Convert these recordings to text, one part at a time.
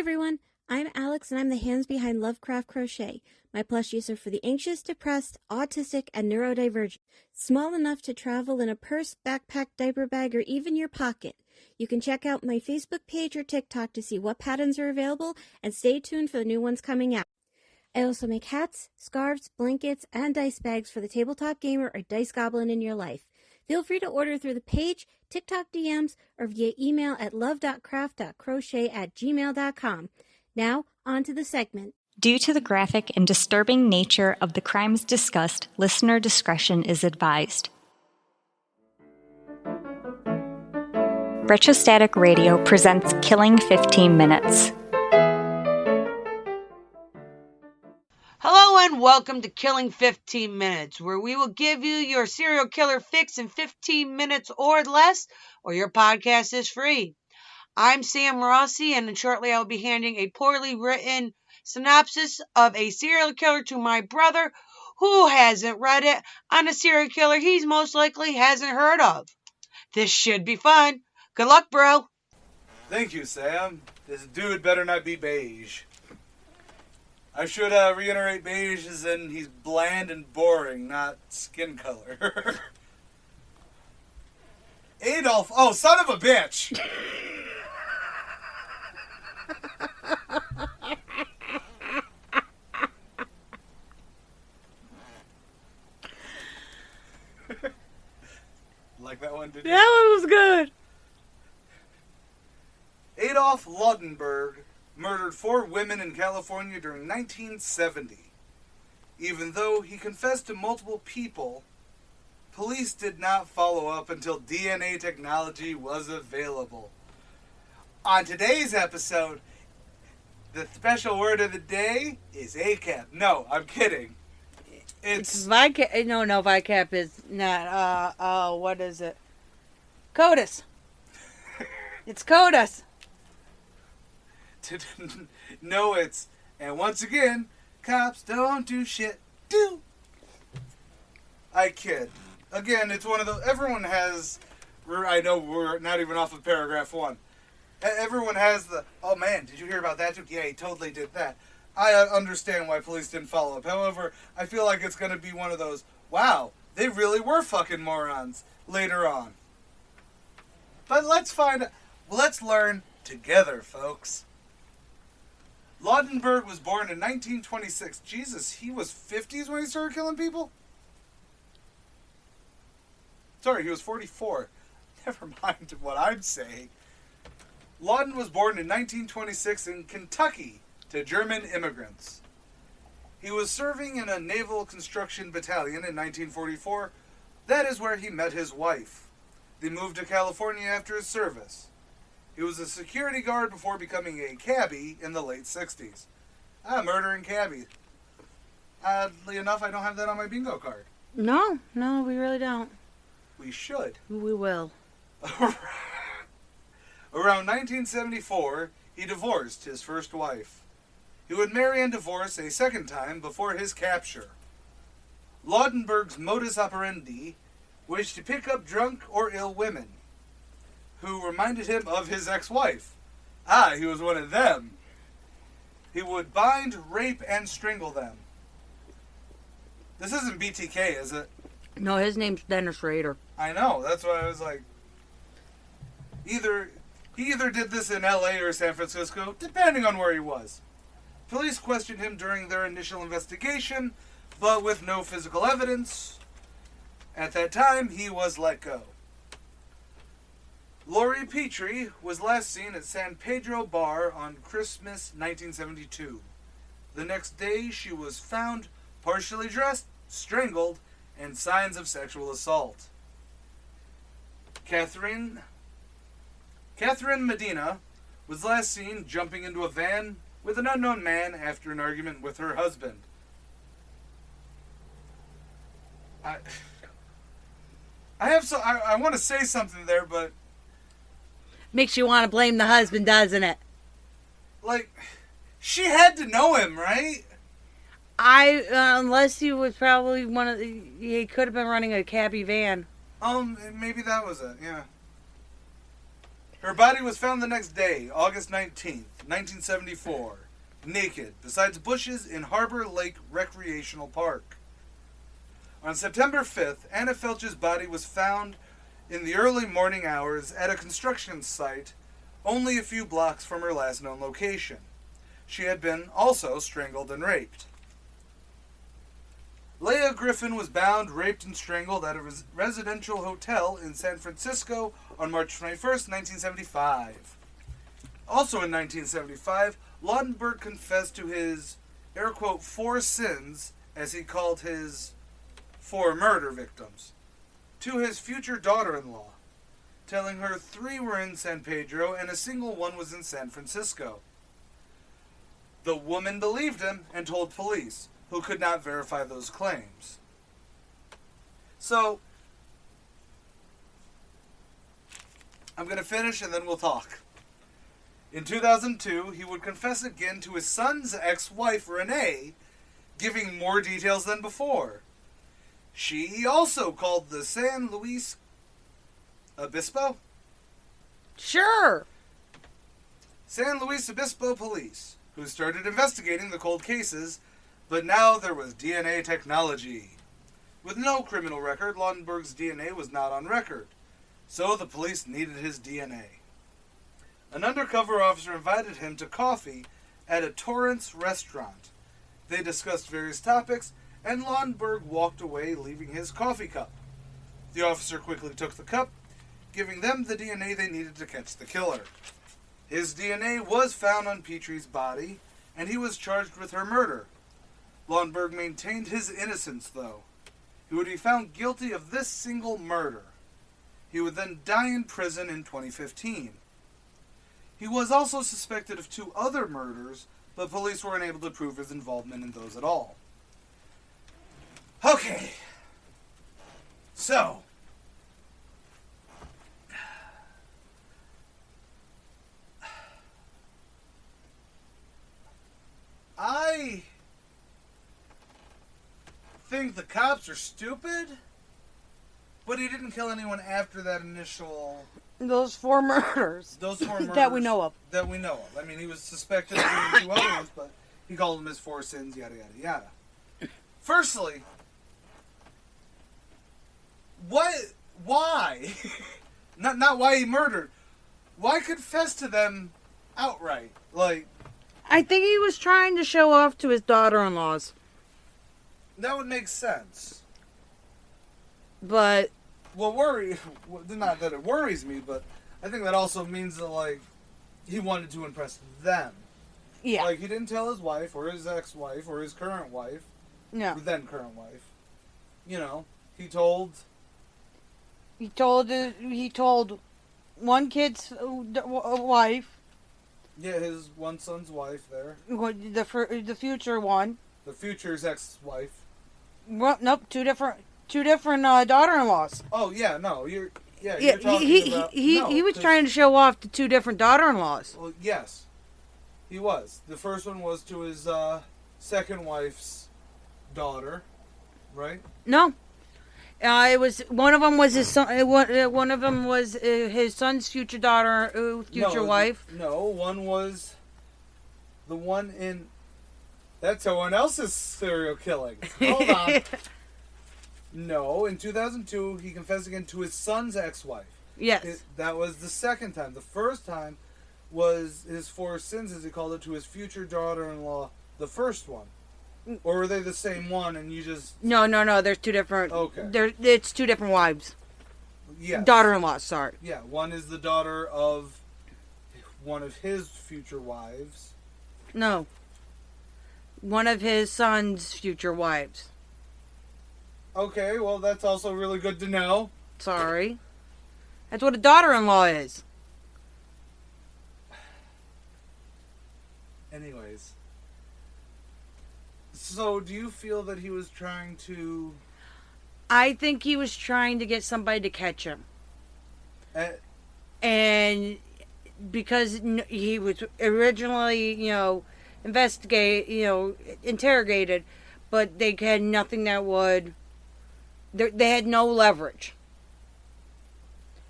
everyone, I'm Alex and I'm the hands behind Lovecraft Crochet. My plushies are for the anxious, depressed, autistic, and neurodivergent. Small enough to travel in a purse, backpack, diaper bag, or even your pocket. You can check out my Facebook page or TikTok to see what patterns are available and stay tuned for the new ones coming out. I also make hats, scarves, blankets, and dice bags for the tabletop gamer or dice goblin in your life. Feel free to order through the page, TikTok DMs, or via email at love.craft.crochet@gmail.com. Now, on to the segment. Due to the graphic and disturbing nature of the crimes discussed, listener discretion is advised. Retrostatic Radio presents Killing 15 Minutes. Hello and welcome to Killing 15 Minutes, where we will give you your serial killer fix in 15 minutes or less, or your podcast is free. I'm Sam Rossi, and shortly I will be handing a poorly written synopsis of a serial killer to my brother, who hasn't read it, on a serial killer he's most likely hasn't heard of. This should be fun. Good luck, bro. Thank you, Sam. This dude better not be beige. I should reiterate beige as in he's bland and boring, not skin color. Adolf, oh, son of a bitch! Like that one, did you? That one was good. Adolf Laudenberg murdered 4 women in California during 1970. Even though he confessed to multiple people, police did not follow up until DNA technology was available. On today's episode, the special word of the day is ACAB. No, I'm kidding. It's VICAP. No, VICAP is not. What is it? CODIS. It's CODIS. No, it's, and once again, cops don't do shit. Do. I kid. Again, it's one of those, everyone has, I know we're not even off of paragraph 1. Everyone has the, oh man, did you hear about that too? Yeah, he totally did that. I understand why police didn't follow up. However, I feel like it's going to be one of those, wow, they really were fucking morons later on. But let's learn together, folks. Laundenburg was born in 1926. Jesus, he was 50s when he started killing people? Sorry, he was 44. Never mind what I'm saying. Lauden was born in 1926 in Kentucky to German immigrants. He was serving in a naval construction battalion in 1944. That is where he met his wife. They moved to California after his service. He was a security guard before becoming a cabbie in the late 60s. Murdering cabbie. Oddly enough, I don't have that on my bingo card. No, we really don't. We should. We will. Around 1974, he divorced his first wife. He would marry and divorce a second time before his capture. Laudenberg's modus operandi was to pick up drunk or ill women, who reminded him of his ex-wife. He was one of them. He would bind, rape, and strangle them. This isn't BTK, is it? No, his name's Dennis Rader. I know, that's why I was like... He either did this in LA or San Francisco, depending on where he was. Police questioned him during their initial investigation, but with no physical evidence. At that time, he was let go. Lori Petrie was last seen at San Pedro Bar on Christmas 1972. The next day, she was found partially dressed, strangled, and signs of sexual assault. Catherine Medina was last seen jumping into a van with an unknown man after an argument with her husband. I want to say something there, but makes you want to blame the husband, doesn't it? Like, she had to know him, right? Unless he was probably he could have been running a cabbie van. Maybe that was it, yeah. Her body was found the next day, August 19th, 1974, naked, beside bushes in Harbor Lake Recreational Park. On September 5th, Anna Felch's body was found in the early morning hours at a construction site only a few blocks from her last known location. She had been also strangled and raped. Leah Griffin was bound, raped, and strangled at a residential hotel in San Francisco on March 21st, 1975. Also in 1975, Laundenburg confessed to his, air quote, 4 sins, as he called his 4 murder victims, to his future daughter-in-law, telling her 3 were in San Pedro and a single one was in San Francisco. The woman believed him and told police, who could not verify those claims. So, I'm going to finish and then we'll talk. In 2002, he would confess again to his son's ex-wife, Renee, giving more details than before. She also called the San Luis Obispo? Sure. San Luis Obispo police, who started investigating the cold cases, but now there was DNA technology. With no criminal record, Laundenburg's DNA was not on record, so the police needed his DNA. An undercover officer invited him to coffee at a Torrance restaurant. They discussed various topics, and Laundenburg walked away, leaving his coffee cup. The officer quickly took the cup, giving them the DNA they needed to catch the killer. His DNA was found on Petrie's body, and he was charged with her murder. Laundenburg maintained his innocence, though. He would be found guilty of this single murder. He would then die in prison in 2015. He was also suspected of 2 other murders, but police were unable to prove his involvement in those at all. Okay. So, I think the cops are stupid, but he didn't kill anyone after that initial... Those 4 murders. Those 4 murders. That we know of. That we know of. I mean, he was suspected of doing 2 other ones, but he called them his 4 sins, yada, yada, yada. Firstly, why? not why he murdered. Why confess to them outright? Like... I think he was trying to show off to his daughter-in-laws. That would make sense. But... Well, not that it worries me, but I think that also means that, like, he wanted to impress them. Yeah. Like, he didn't tell his wife, or his ex-wife, or his current wife. No. Or then current wife. You know, he told one kid's wife. Yeah, his one son's wife there. The future one. The future's ex-wife. Well, nope, two different daughter-in-laws. Oh yeah, no, you're talking about. He was trying to show off to 2 different daughter-in-laws. Well, yes, he was. The first one was to his second wife's daughter, right? No, it was one of them was his son. One of them was his son's future daughter, future wife. No, one was the one in. That's someone else's serial killing. Hold on. No, in 2002, he confessed again to his son's ex-wife. Yes. That was the second time. The first time was his 4 sins, as he called it, to his future daughter-in-law, the first one. Or were they the same one and you just... No, there's 2 different... Okay. It's 2 different wives. Yes. Daughter-in-laws, sorry. Yeah, one is the daughter of one of his future wives. No. One of his son's future wives. Okay, well, that's also really good to know. Sorry. That's what a daughter-in-law is. Anyways. So, do you feel that he was trying to... I think he was trying to get somebody to catch him. And because he was originally, interrogated, but they had nothing that would... They had no leverage.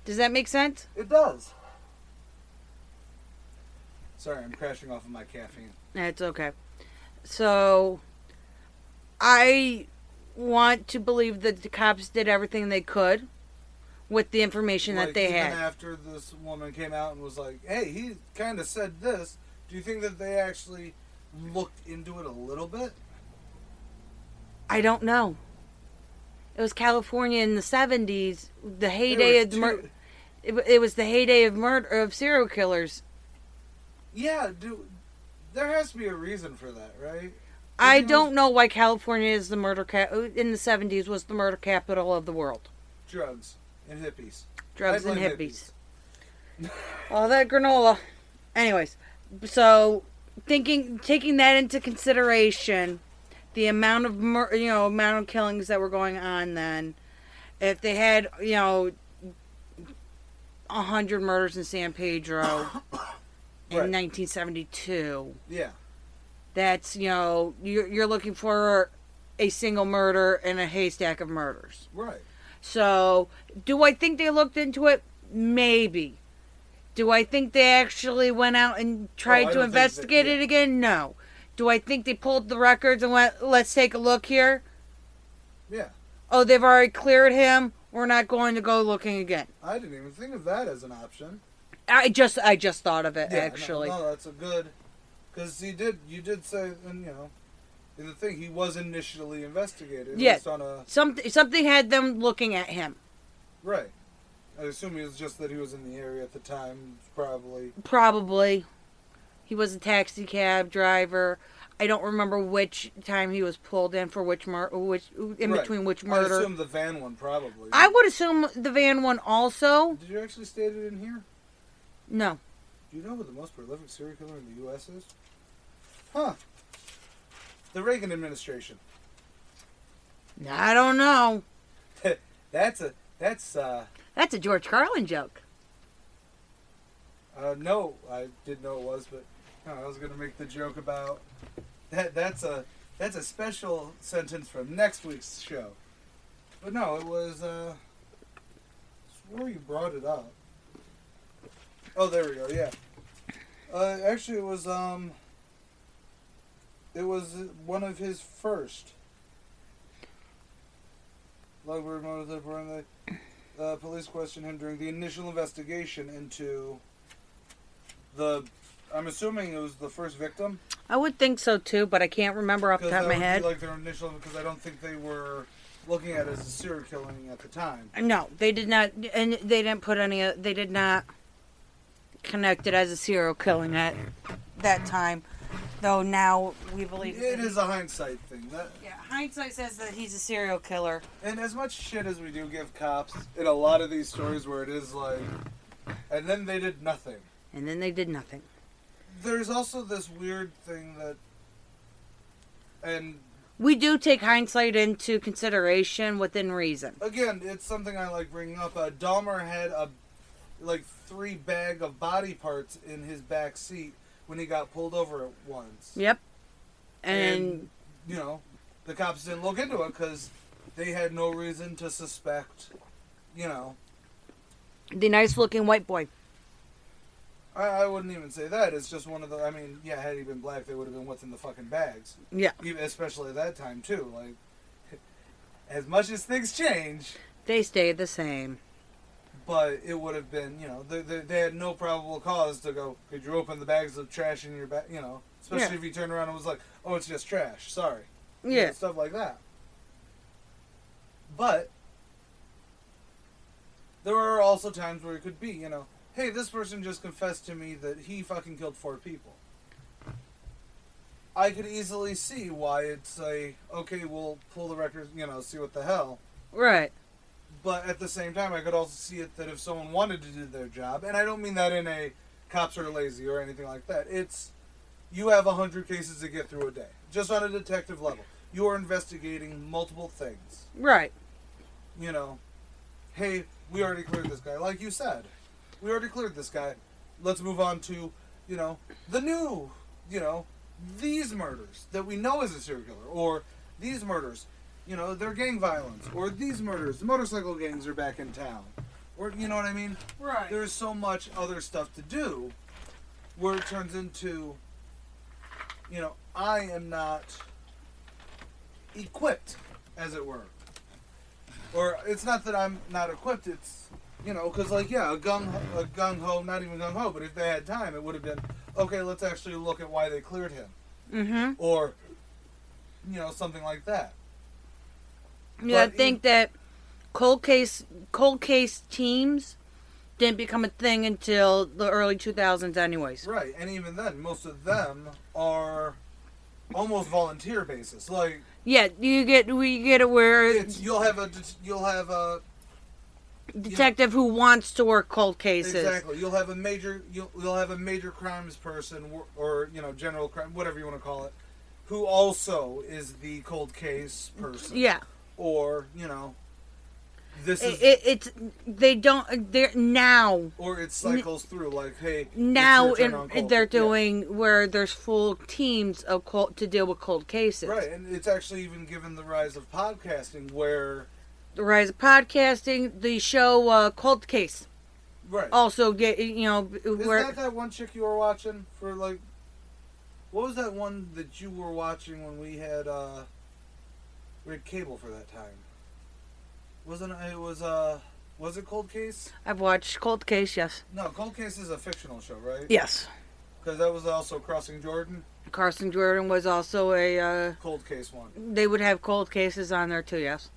Does that make sense? It does. Sorry, I'm crashing off of my caffeine. That's okay. So, I want to believe that the cops did everything they could with the information that they had. Even after this woman came out and was like, hey, he kind of said this, do you think that they actually looked into it a little bit? I don't know. It was California in the 70s, the heyday of the it was the heyday of murder of serial killers. Yeah, there has to be a reason for that, right? I don't know why California is the in the 70s was the murder capital of the world. Drugs and hippies. Drugs and hippies. All that granola. Anyways, so taking that into consideration, the amount of amount of killings that were going on then, if they had 100 murders in San Pedro in 1972, yeah, that's you're looking for a single murder in a haystack of murders, right? So, do I think they looked into it? Maybe. Do I think they actually went out and tried to investigate it again? No. Do I think they pulled the records and went, let's take a look here? Yeah. Oh, they've already cleared him. We're not going to go looking again. I didn't even think of that as an option. I just thought of it, actually. No, that's a good... Because you did say, and in the thing, he was initially investigated. Yeah. On a... Something had them looking at him. Right. I assume it was just that he was in the area at the time, probably. Probably. He was a taxi cab driver. I don't remember which time he was pulled in for between which murder. I assume the van one, probably. I would assume the van one also. Did you actually state it in here? No. Do you know who the most prolific serial killer in the U.S. is? Huh. The Reagan administration. I don't know. That's a George Carlin joke. No, I didn't know it was, but I was going to make the joke about that's a special sentence from next week's show. But no, it was I swore you brought it up. Oh, there we go. Yeah. Actually, it was one of his first. Laundenburg, modus operandi. Police questioned him during the initial investigation into I'm assuming it was the first victim. I would think so too, but I can't remember off the top of my head. Like their initial, because I don't think they were looking at it as a serial killing at the time. No, they did not, and they didn't put any. They did not connect it as a serial killing at that time. Though now we believe it is a hindsight thing. Hindsight says that he's a serial killer. And as much shit as we do give cops in a lot of these stories where it is like, and then they did nothing. And then they did nothing. There's also this weird thing that, and we do take hindsight into consideration within reason. Again, it's something I like bringing up. Dahmer had 3 bags of body parts in his back seat when he got pulled over at once. Yep. And the cops didn't look into it because they had no reason to suspect, the nice-looking white boy. I wouldn't even say that. It's just one of the... I mean, yeah, had he been black, they would have been what's in the fucking bags. Yeah. Even, especially at that time, too. Like, as much as things change... They stay the same. But it would have been, they had no probable cause to go, could you open the bags of trash in your bag, especially if you turned around and was like, oh, it's just trash, sorry. Yeah. Stuff like that. But there are also times where it could be, hey, this person just confessed to me that he fucking killed 4 people. I could easily see why it's okay, we'll pull the records, see what the hell. Right. But at the same time, I could also see it that if someone wanted to do their job, and I don't mean that in a cops are lazy or anything like that. It's, you have 100 cases to get through a day. Just on a detective level. You are investigating multiple things. Right. Hey, we already cleared this guy. Like you said, we already cleared this guy. Let's move on to, the new, these murders that we know is a serial killer. Or these murders, they're gang violence. Or these murders, the motorcycle gangs are back in town. Or, you know what I mean? Right. There's so much other stuff to do, where it turns into, you know, I am not equipped, as it were. Or it's not that I'm not equipped, it's, you know, because, like, yeah, a gung-ho, not even gung-ho, but if they had time, it would have been, okay, let's actually look at why they cleared him. Mm-hmm. Or, you know, something like that. Yeah, I think that cold case teams didn't become a thing until the early 2000s anyways. Right, and even then, most of them are almost volunteer basis. Like, yeah, we get it where you'll have a detective who wants to work cold cases. Exactly. You'll have a major crimes person, or you know, general crime, whatever you want to call it, who also is the cold case person. Yeah. Or, you know, this is they're now, or it cycles through, like, hey, now they're doing where there's full teams of to deal with cold cases. Right, and it's actually even given the rise of podcasting, where the rise of podcasting, the show Cold Case. Right. Also get, you know, is that one chick you were watching for, like, what was that one that you were watching when we had cable for that time? Was it Cold Case? I've watched Cold Case, yes. No, Cold Case is a fictional show, right? Yes. Because that was also Crossing Jordan. Crossing Jordan was also a cold case one. They would have cold cases on there too, yes.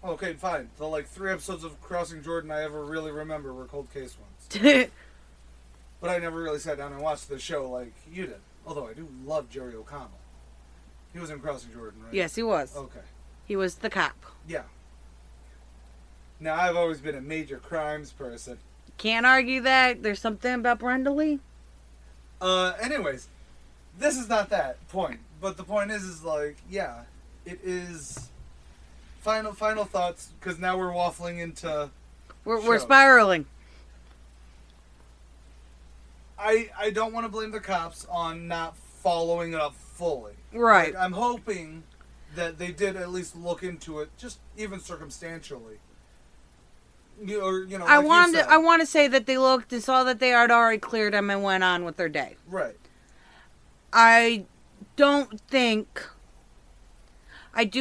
Okay, fine. The, like, 3 episodes of Crossing Jordan I ever really remember were cold case ones. But I never really sat down and watched the show like you did. Although I do love Jerry O'Connell. He was in Crossing Jordan, right? Yes, he was. Okay. He was the cop. Yeah. Now, I've always been a major crimes person. Can't argue that. There's something about Brenda Lee. Anyways, this is not that point. But the point is like, yeah, it is... Final thoughts, because now we're waffling into... We're spiraling. I don't want to blame the cops on not following it up fully. Right. Like, I'm hoping that they did at least look into it, just even circumstantially. I want to say that they looked and saw that they had already cleared him and went on with their day. Right. I do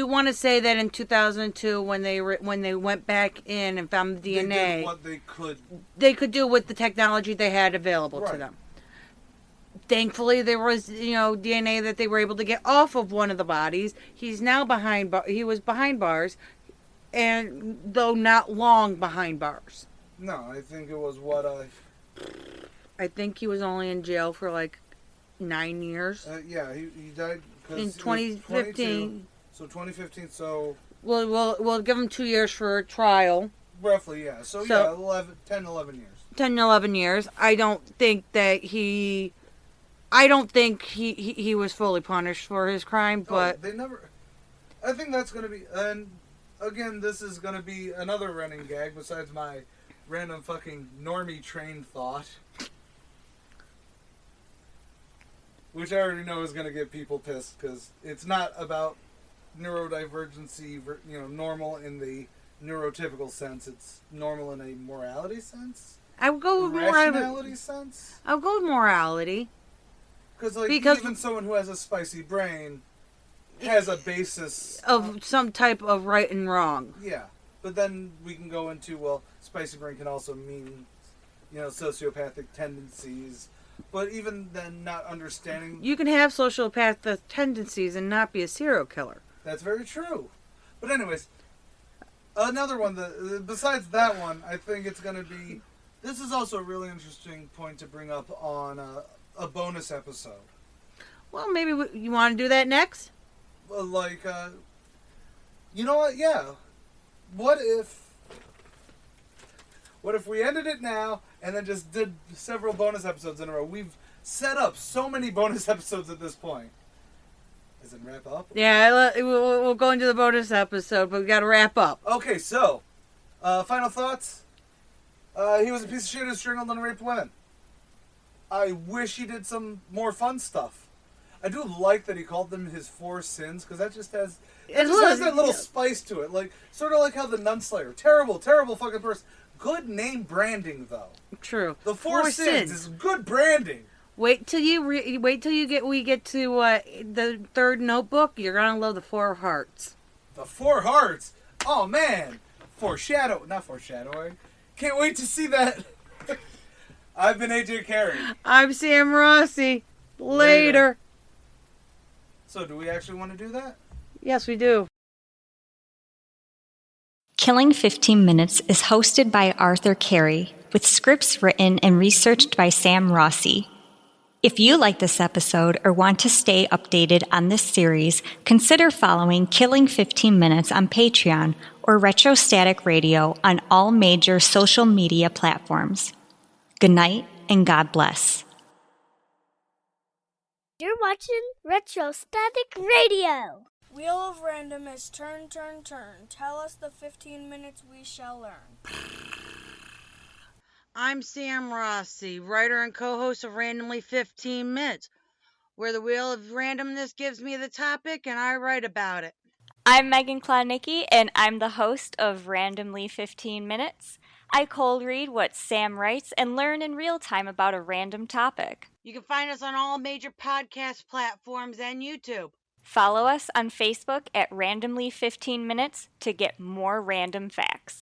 want to say that in 2002, when they went back in and found the DNA, they did what they could do with the technology they had available to them. Thankfully, there was, DNA that they were able to get off of one of the bodies. He's now he was behind bars, and though not long behind bars. No, I think it was I think he was only in jail for like 9 years. Yeah, he died in 2015. So 2015. So we'll give him 2 years for a trial. Roughly, yeah. So yeah, 10, 11 years. 10, 11 years. I don't think he was fully punished for his crime, but they never. I think that's going to be, and again, this is going to be another running gag besides my random fucking normie train thought, which I already know is going to get people pissed because it's not about neurodivergency, normal in the neurotypical sense. It's normal in a morality sense. I would go with rationality sense. I'll go with morality. Because even someone who has a spicy brain has a basis of some type of right and wrong. Yeah, but then we can go into, spicy brain can also mean, sociopathic tendencies. But even then, not understanding... You can have sociopathic tendencies and not be a serial killer. That's very true. But anyways, another one, besides that one, I think it's going to be... This is also a really interesting point to bring up on a bonus episode. Well, maybe you want to do that next? You know what? Yeah. What if we ended it now and then just did several bonus episodes in a row? We've set up so many bonus episodes at this point. Is it wrap up? Yeah, we'll go into the bonus episode, but we got to wrap up. Okay, so final thoughts. He was a piece of shit who strangled and raped women. I wish he did some more fun stuff. I do like that he called them his 4 sins, because that just has that little spice to it. Like, sort of like how the Nunslayer. Terrible, terrible fucking person. Good name branding, though. True. The 4 sins is good branding. Wait till we get to the third notebook. You're gonna love the Four of Hearts. The Four Hearts. Oh man, not foreshadowing. Can't wait to see that. I've been AJ Carey. I'm Sam Rossi. Later. So, do we actually want to do that? Yes, we do. Killing 15 Minutes is hosted by Arthur Carey, with scripts written and researched by Sam Rossi. If you like this episode or want to stay updated on this series, consider following Killing 15 Minutes on Patreon or Retrostatic Radio on all major social media platforms. Good night and God bless. You're watching Retrostatic Radio. Wheel of Random is turn, turn, turn. Tell us the 15 minutes we shall learn. I'm Sam Rossi, writer and co-host of Randomly 15 Minutes, where the Wheel of Randomness gives me the topic and I write about it. I'm Megan Klodnicki, and I'm the host of Randomly 15 Minutes. I cold read what Sam writes and learn in real time about a random topic. You can find us on all major podcast platforms and YouTube. Follow us on Facebook at Randomly 15 Minutes to get more random facts.